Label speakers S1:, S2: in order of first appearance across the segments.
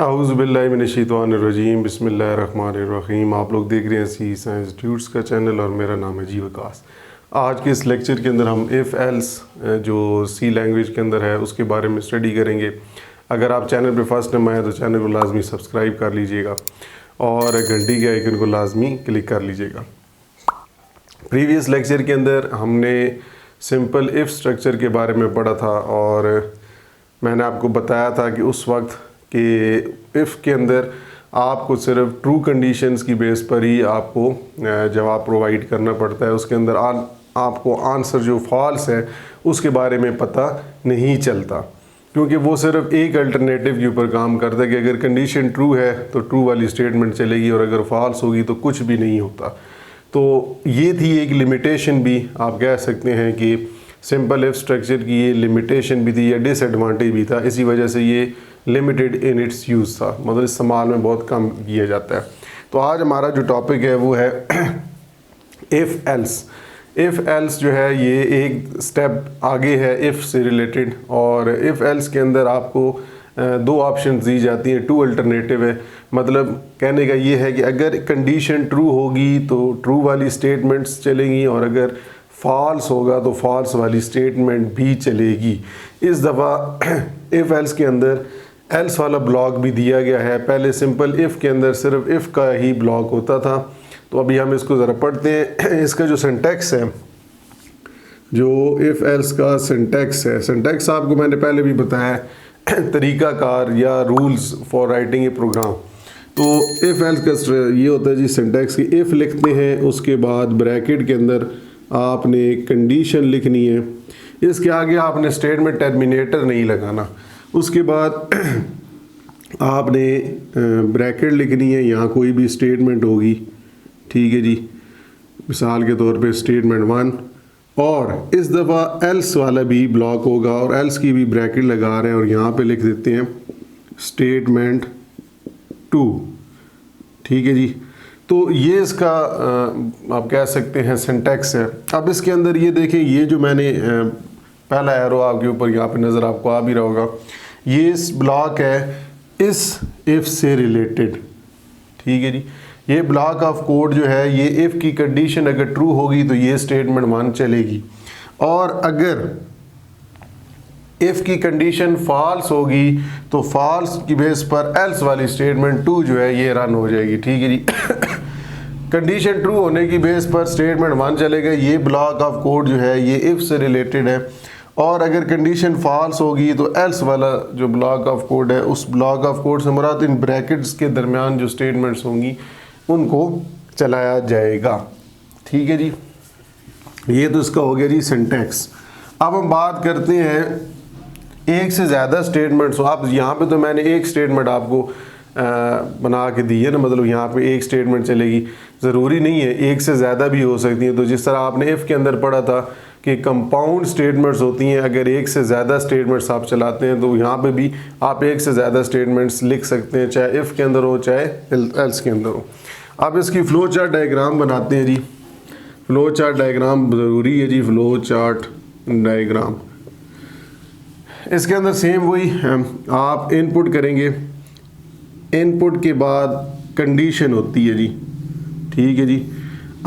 S1: औज़ुबिल्लाहिमिनश्शैतानिर्रजीम बिस्मिल्लाहिर्रहमानिर्रहीम। आप लोग देख रहे हैं सी साइंस इंस्टीट्यूट्स का चैनल और मेरा नाम है जी विकास। आज के इस लेक्चर के अंदर हम इफ़ एल्स जो सी लैंग्वेज के अंदर है उसके बारे में स्टडी करेंगे। अगर आप चैनल पे फर्स्ट टाइम आए तो चैनल को लाजमी सब्सक्राइब कर लीजिएगा और घंटी के आइकन को लाजमी क्लिक कर लीजिएगा। प्रीवियस लेक्चर के अंदर हमने सिंपल इफ़ स्ट्रक्चर के बारे में पढ़ा था और मैंने आपको बताया था कि उस वक्त कि इफ़ के अंदर आपको सिर्फ ट्रू कंडीशंस की बेस पर ही आपको जवाब प्रोवाइड करना पड़ता है। उसके अंदर आपको आंसर जो फॉल्स है उसके बारे में पता नहीं चलता, क्योंकि वो सिर्फ एक अल्टरनेटिव के ऊपर काम करता है कि अगर कंडीशन ट्रू है तो ट्रू वाली स्टेटमेंट चलेगी और अगर फॉल्स होगी तो कुछ भी नहीं होता। तो ये थी एक लिमिटेशन भी आप कह सकते हैं कि सिंपल इफ स्ट्रक्चर की ये लिमिटेशन भी थी या डिसएडवांटेज भी था। इसी वजह से ये लिमिटेड इन इट्स यूज़ था, मतलब इस्तेमाल में बहुत कम किया जाता है। तो आज हमारा जो टॉपिक है वो है इफ़ एल्स। इफ़ एल्स जो है ये एक स्टेप आगे है इफ़ से रिलेटेड, और इफ़ एल्स के अंदर आपको दो ऑप्शन दी जाती हैं, टू अल्टरनेटिव है। मतलब कहने का ये है कि अगर कंडीशन ट्रू होगी तो ट्रू वाली स्टेटमेंट्स चलेंगी और अगर फॉल्स होगा तो फॉल्स वाली स्टेटमेंट भी चलेगी। इस दफ़ा इफ़ एल्स के अंदर एल्स वाला ब्लॉक भी दिया गया है। पहले सिंपल इफ़ के अंदर सिर्फ इफ़ का ही ब्लॉक होता था। तो अभी हम इसको ज़रा पढ़ते हैं। इसका जो सिंटैक्स है, जो इफ़ एल्स का सिंटैक्स है, सिंटैक्स आपको मैंने पहले भी बताया है, तरीक़ाकार या rules for writing a program. तो इफ़ एल्स का ये होता है जी सिंटैक्स की इफ़ लिखते हैं, उसके बाद ब्रैकेट के अंदर आपने कंडीशन लिखनी है, इसके आगे आपने स्टेटमेंट टर्मिनेटर नहीं लगाना। उसके बाद आपने ब्रैकेट लिखनी है, यहाँ कोई भी स्टेटमेंट होगी, ठीक है जी, मिसाल के तौर पे स्टेटमेंट 1, और इस दफ़ा एल्स वाला भी ब्लॉक होगा और एल्स की भी ब्रैकेट लगा रहे हैं और यहाँ पे लिख देते हैं स्टेटमेंट 2, ठीक है जी। तो ये इसका आप कह सकते हैं सिंटैक्स है। अब इसके अंदर ये देखें, ये जो मैंने पहला एरो आपके ऊपर यहाँ पे नज़र आपको आ भी रहा होगा, ये इस ब्लॉक है इस इफ़ से रिलेटेड, ठीक है जी। ये ब्लॉक ऑफ कोड जो है, ये इफ़ की कंडीशन अगर ट्रू होगी तो ये स्टेटमेंट 1 चलेगी, और अगर इफ़ की कंडीशन फॉल्स होगी तो फॉल्स की बेस पर एल्स वाली स्टेटमेंट 2 जो है ये रन हो जाएगी, ठीक है जी। कंडीशन ट्रू होने की बेस पर स्टेटमेंट 1 चलेगा। ये ब्लॉक ऑफ कोड जो है ये इफ़ से रिलेटेड है, और अगर कंडीशन फॉल्स होगी तो एल्स वाला जो ब्लॉक ऑफ कोड है, उस ब्लॉक ऑफ कोड से मुराद इन ब्रैकेट्स के दरमियान जो स्टेटमेंट्स होंगी उनको चलाया जाएगा, ठीक है जी। ये तो इसका हो गया जी सिंटैक्स। अब हम बात करते हैं एक से ज़्यादा स्टेटमेंट्स। आप यहाँ पे तो मैंने एक स्टेटमेंट आपको बना के दी है ना, मतलब यहाँ पे एक स्टेटमेंट चलेगी, ज़रूरी नहीं है, एक से ज़्यादा भी हो सकती है। तो जिस तरह आपने इफ़ के अंदर पढ़ा था कि कंपाउंड स्टेटमेंट्स होती हैं, अगर एक से ज़्यादा स्टेटमेंट्स आप चलाते हैं तो यहाँ पे भी आप एक से ज़्यादा स्टेटमेंट्स लिख सकते हैं, चाहे इफ़ के अंदर हो चाहे एल्स के अंदर हो। अब इसकी फ़्लो चार्ट डायग्राम बनाते हैं जी। फ़्लो चार्ट डायग्राम ज़रूरी है जी, फ़्लो चार्ट डायग्राम। इसके अंदर सेम वही आप इनपुट करेंगे, इनपुट के बाद कंडीशन होती है जी, ठीक है जी।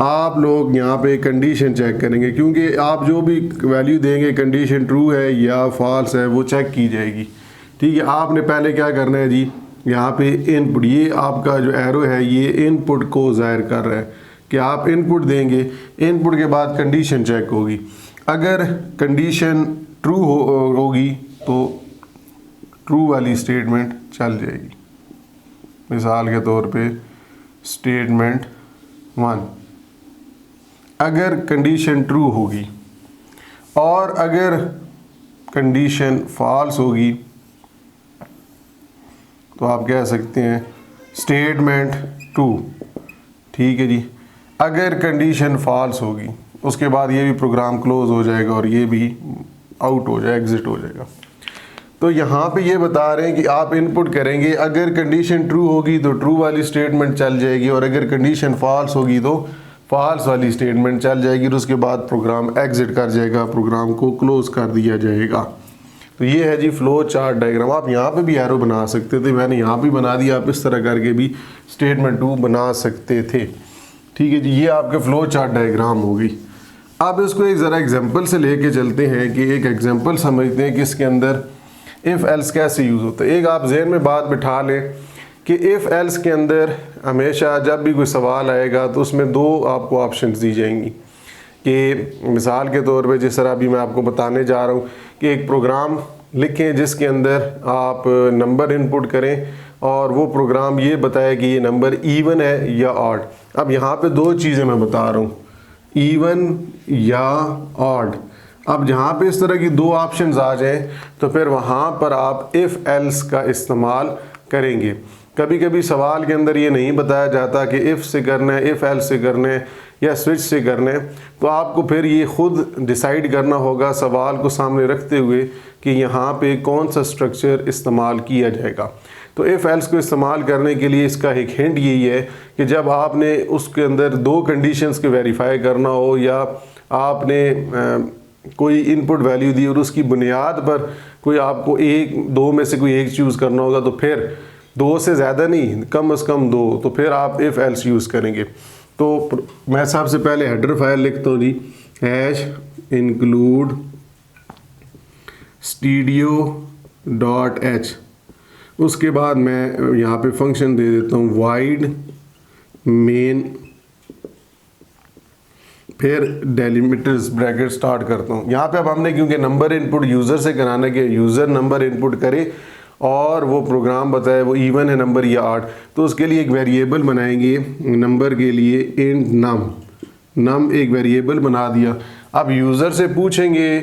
S1: आप लोग यहाँ पे कंडीशन चेक करेंगे, क्योंकि आप जो भी वैल्यू देंगे कंडीशन ट्रू है या फॉल्स है वो चेक की जाएगी, ठीक है। आपने पहले क्या करना है जी, यहाँ पे इनपुट, ये आपका जो एरो है ये इनपुट को ज़ाहिर कर रहा है कि आप इनपुट देंगे, इनपुट के बाद कंडीशन चेक होगी। अगर कंडीशन ट्रू होगी तो ट्रू वाली स्टेटमेंट चल जाएगी। मिसाल के तौर पे स्टेटमेंट 1 अगर कंडीशन ट्रू होगी, और अगर कंडीशन फॉल्स होगी तो आप कह सकते हैं स्टेटमेंट 2, ठीक है जी। अगर कंडीशन फॉल्स होगी उसके बाद ये भी प्रोग्राम क्लोज हो जाएगा और ये भी आउट हो जाएगा, एग्जिट हो जाएगा। तो यहाँ पे ये बता रहे हैं कि आप इनपुट करेंगे, अगर कंडीशन ट्रू होगी तो ट्रू वाली स्टेटमेंट चल जाएगी, और अगर कंडीशन फॉल्स होगी तो फॉल्स वाली स्टेटमेंट चल जाएगी, और उसके बाद प्रोग्राम एग्जिट कर जाएगा, प्रोग्राम को क्लोज कर दिया जाएगा। तो ये है जी फ्लो चार्ट डायग्राम। आप यहाँ पे भी एरो बना सकते थे, मैंने यहाँ पे बना दिया, आप इस तरह करके भी स्टेटमेंट 2 बना सकते थे। ठीक है जी, ये आपके फ्लो चार्ट डायग्राम होगी। अब इसको एक ज़रा एग्जांपल से लेके चलते हैं कि एक एग्जांपल समझते हैं कि इसके अंदर इफ़ एल्स कैसे यूज़ होता है। एक आप जहन में बात बिठा लें कि इफ़ एल्स के अंदर हमेशा जब भी कोई सवाल आएगा तो उसमें 2 आपको ऑप्शंस दी जाएंगी कि मिसाल के तौर पे जिस तरह अभी मैं आपको बताने जा रहा हूँ कि एक प्रोग्राम लिखें जिसके अंदर आप नंबर इनपुट करें और वो प्रोग्राम ये बताए कि ये नंबर इवन है या ऑड। अब यहाँ पे 2 चीज़ें मैं बता रहा हूँ, इवन या ऑड। अब जहाँ पे इस तरह की 2 ऑप्शंस आ जाएं तो फिर वहाँ पर आप इफ़ एल्स का इस्तेमाल करेंगे। कभी कभी सवाल के अंदर ये नहीं बताया जाता कि इफ़ से करना है, इफ़ एल्स से करना है या स्विच से करना है, तो आपको फिर ये ख़ुद डिसाइड करना होगा सवाल को सामने रखते हुए कि यहाँ पे कौन सा स्ट्रक्चर इस्तेमाल किया जाएगा। तो इफ़ एल्स को इस्तेमाल करने के लिए इसका एक हिंट यही है कि जब आपने उसके अंदर 2 कंडीशंस के वेरीफाई करना हो या आपने कोई इनपुट वैल्यू दी और उसकी बुनियाद पर कोई आपको 2 में से कोई एक चूज़ करना होगा, तो फिर 2 से ज़्यादा नहीं, कम से कम 2, तो फिर आप इफ़ एल्स यूज़ करेंगे। तो मैं सबसे पहले हेडर फाइल लिखता हूँ जी, हैश इंक्लूड studio.h। उसके बाद मैं यहाँ पे फंक्शन दे देता हूँ वाइड मेन, फिर डेलिमिटर्स ब्रैकेट स्टार्ट करता हूँ। यहाँ पे अब हमने क्योंकि नंबर इनपुट यूज़र से कराना कि यूज़र नंबर इनपुट करे और वो प्रोग्राम बताए वो इवन है नंबर या ऑड, तो उसके लिए एक वेरिएबल बनाएंगे नंबर के लिए इंट नम एक वेरिएबल बना दिया। अब यूज़र से पूछेंगे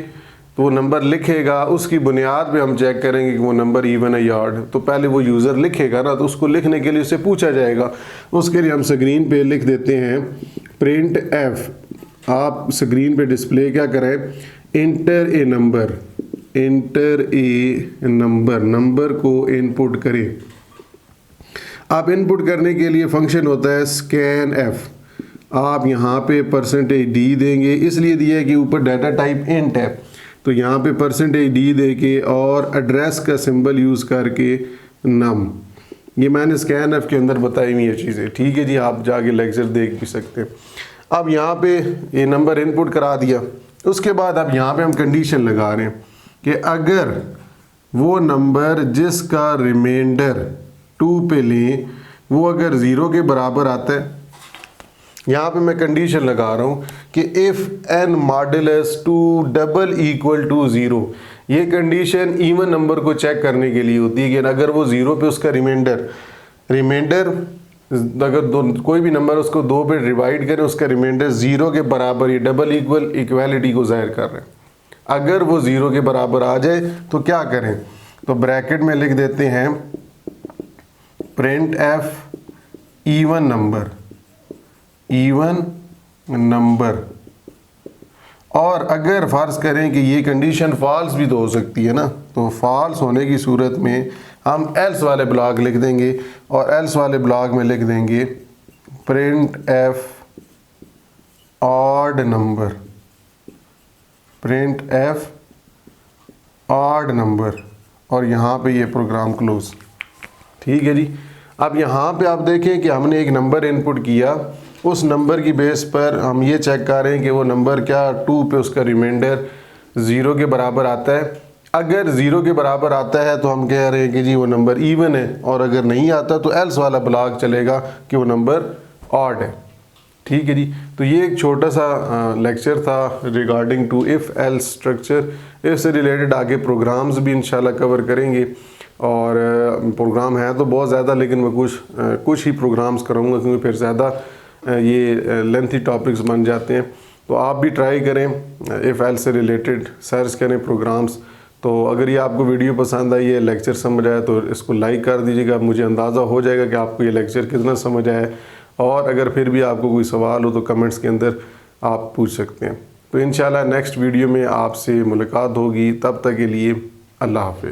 S1: तो वो नंबर लिखेगा, उसकी बुनियाद पे हम चेक करेंगे कि वो नंबर इवन है या ऑड। तो पहले वो यूज़र लिखेगा ना, तो उसको लिखने के लिए उससे पूछा जाएगा। उसके लिए हम स्क्रीन पे लिख देते हैं प्रिंट एफ। आप स्क्रीन पे डिस्प्ले क्या करें, इंटर ए नंबर, नंबर को इनपुट करें। आप इनपुट करने के लिए फंक्शन होता है स्कैन एफ। आप यहाँ पे %d देंगे, इसलिए दिया है कि ऊपर डाटा टाइप इंट है, तो यहाँ पे %d दे के और एड्रेस का सिंबल यूज़ करके नम। ये मैंने स्कैन एफ के अंदर बताई हुई ये चीज़ें। ठीक है जी, आप जाके लेक्चर देख भी सकते हैं। अब यहाँ पे ये नंबर इनपुट करा दिया, उसके बाद अब यहाँ पे हम कंडीशन लगा रहे हैं कि अगर वो नंबर जिसका रिमाइंडर 2 पे लें वो अगर 0 के बराबर आता है, यहाँ पे मैं कंडीशन लगा रहा हूँ कि इफ़ n मॉडुलस 2 = 0। ये कंडीशन इवन नंबर को चेक करने के लिए होती है कि अगर वो 0 पे उसका रिमाइंडर अगर कोई भी नंबर उसको 2 पे डिवाइड करें, उसका रिमाइंडर 0 के बराबर, ये डबल इक्वलिटी को ज़ाहिर कर रहे हैं। अगर वो 0 के बराबर आ जाए तो क्या करें, तो ब्रैकेट में लिख देते हैं प्रिंट एफ इवन नंबर। और अगर फ़र्ज़ करें कि ये कंडीशन फॉल्स भी तो हो सकती है ना, तो फॉल्स होने की सूरत में हम एल्स वाले ब्लॉक लिख देंगे और एल्स वाले ब्लॉक में लिख देंगे प्रिंट एफ ऑड नंबर, और यहाँ पे ये प्रोग्राम क्लोज। ठीक है जी। अब यहाँ पे आप देखें कि हमने एक नंबर इनपुट किया, उस नंबर की बेस पर हम ये चेक कर रहे हैं कि वो नंबर क्या 2 पे उसका रिमाइंडर 0 के बराबर आता है। अगर 0 के बराबर आता है तो हम कह रहे हैं कि जी वो नंबर इवन है, और अगर नहीं आता तो एल्स वाला ब्लॉक चलेगा कि वो नंबर ऑड है। ठीक है जी। तो ये एक छोटा सा लेक्चर था regarding to if else structure. इससे रिलेटेड आगे प्रोग्राम्स भी इंशाल्लाह कवर करेंगे, और प्रोग्राम है तो बहुत ज़्यादा, लेकिन मैं कुछ ही प्रोग्राम्स करूँगा क्योंकि फिर ज़्यादा ये लेंथी टॉपिक्स बन जाते हैं। तो आप भी ट्राई करें, इफ़ एल्स से रिलेटेड सर्च करें प्रोग्राम्स। तो अगर ये आपको वीडियो पसंद आई, ये लेक्चर समझ आया, तो इसको लाइक कर दीजिएगा। मुझे अंदाज़ा हो जाएगा कि आपको ये लेक्चर कितना समझ आया है। और अगर फिर भी आपको कोई सवाल हो तो कमेंट्स के अंदर आप पूछ सकते हैं। तो इंशाल्लाह नेक्स्ट वीडियो में आपसे मुलाकात होगी। तब तक के लिए अल्लाह हाफ़िज़।